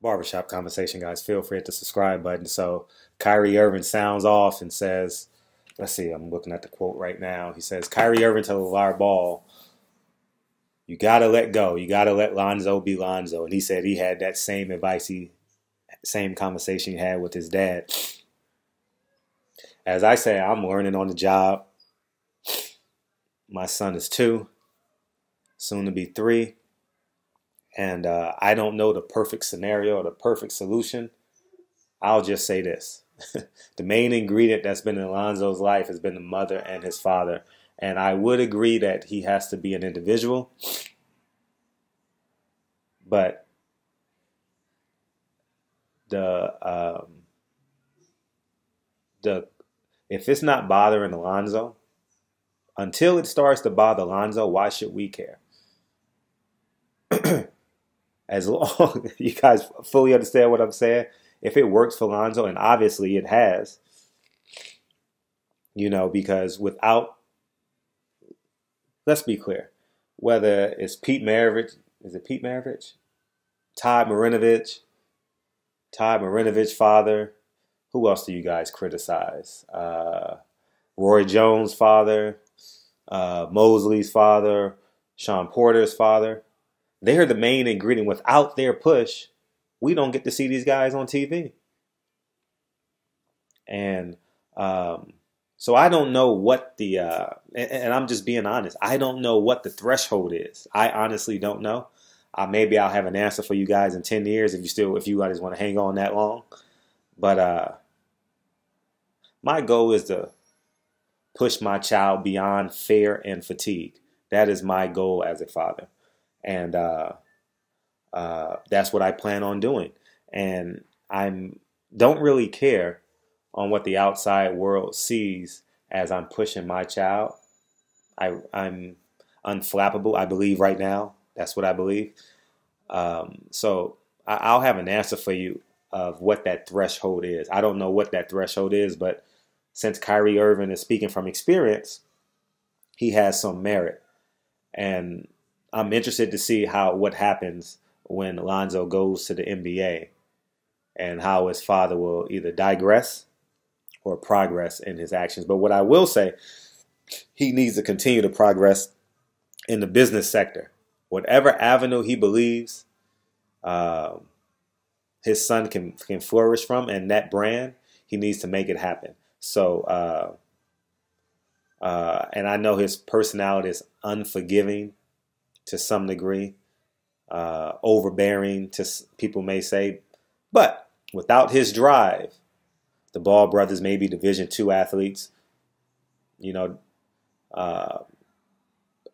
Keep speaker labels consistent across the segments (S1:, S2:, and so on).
S1: Barbershop conversation, guys. Feel free to hit the subscribe button. So Kyrie Irving sounds off and says, let's see, I'm looking at the quote right now. He says, Kyrie Irving to Lavar Ball, you got to let go. You got to let Lonzo be Lonzo. And he said he had that same advice, same conversation he had with his dad. As I say, I'm learning on the job. My son is 2, soon to be 3. And I don't know the perfect scenario or the perfect solution. I'll just say this. The main ingredient that's been in Lonzo's life has been the mother and his father. And I would agree that he has to be an individual. But if it's not bothering Lonzo, until it starts to bother Lonzo, why should we care? As long you guys fully understand what I'm saying, if it works for Lonzo, and obviously it has, because let's be clear, whether it's Pete Maravich, is it Pete Maravich? Todd Marinovich father. Who else do you guys criticize? Roy Jones' father, Mosley's father, Sean Porter's father. They're the main ingredient. Without their push, we don't get to see these guys on TV. And so I don't know what and I'm just being honest, I don't know what the threshold is. I honestly don't know. Maybe I'll have an answer for you guys in 10 years if you guys want to hang on that long. But my goal is to push my child beyond fear and fatigue. That is my goal as a father. And that's what I plan on doing. And don't really care on what the outside world sees as I'm pushing my child. I'm unflappable, I believe right now. That's what I believe. So I'll have an answer for you of what that threshold is. I don't know what that threshold is, but since Kyrie Irving is speaking from experience, he has some merit. And I'm interested to see what happens when Lonzo goes to the NBA and how his father will either digress or progress in his actions. But what I will say, he needs to continue to progress in the business sector. Whatever avenue he believes his son can flourish from, and that brand, he needs to make it happen. So, and I know his personality is unforgiving to some degree, overbearing to people may say, but without his drive, the Ball brothers may be Division II athletes,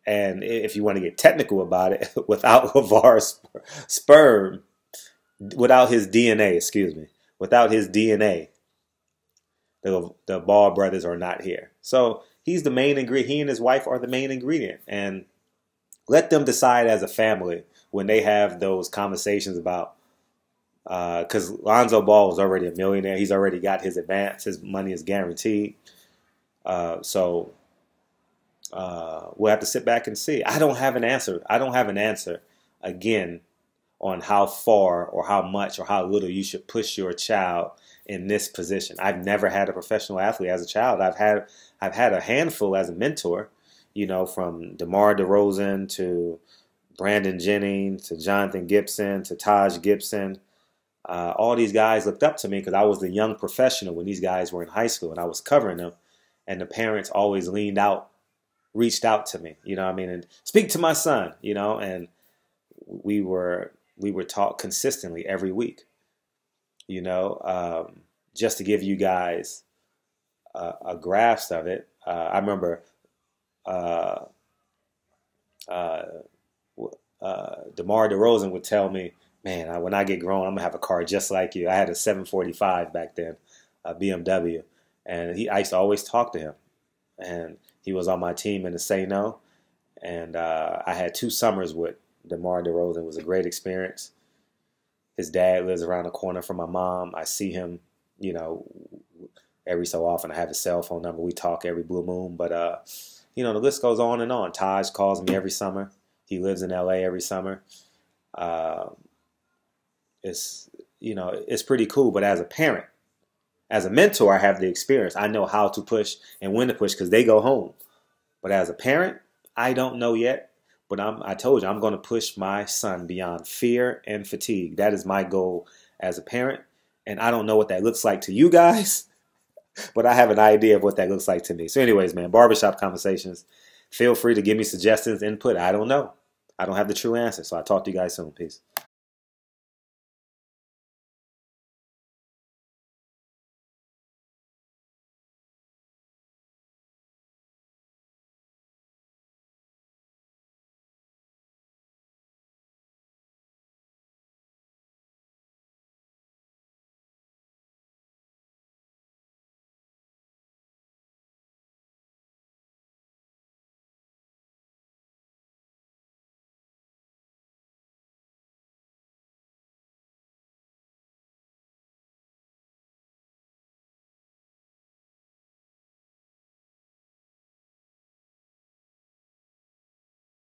S1: and if you want to get technical about it, without Lavar's sperm, without his DNA, the Ball brothers are not here. So he's the main ingredient. He and his wife are the main ingredient. And let them decide as a family when they have those conversations about, because Lonzo Ball is already a millionaire. He's already got his advance. His money is guaranteed. So we'll have to sit back and see. I don't have an answer. Again, on how far or how much or how little you should push your child in this position. I've never had a professional athlete as a child. I've had a handful as a mentor, from DeMar DeRozan to Brandon Jennings to Jonathan Gibson to Taj Gibson. All these guys looked up to me because I was the young professional when these guys were in high school and I was covering them. And the parents always reached out to me, and speak to my son, and we were taught consistently every week, just to give you guys a grasp of it. I remember DeMar DeRozan would tell me, man, when I get grown, I'm going to have a car just like you. I had a 745 back then, a BMW. And I used to always talk to him. And he was on my team in the Say No. And I had 2 summers with DeMar DeRozan. It was a great experience. His dad lives around the corner from my mom. I see him, every so often. I have his cell phone number. We talk every blue moon. But, the list goes on and on. Taj calls me every summer. He lives in LA every summer. it's pretty cool. But as a parent, as a mentor, I have the experience. I know how to push and when to push because they go home. But as a parent, I don't know yet. But I told you, I'm going to push my son beyond fear and fatigue. That is my goal as a parent. And I don't know what that looks like to you guys, but I have an idea of what that looks like to me. So anyways, man, barbershop conversations. Feel free to give me suggestions, input. I don't know. I don't have the true answer. So I'll talk to you guys soon. Peace.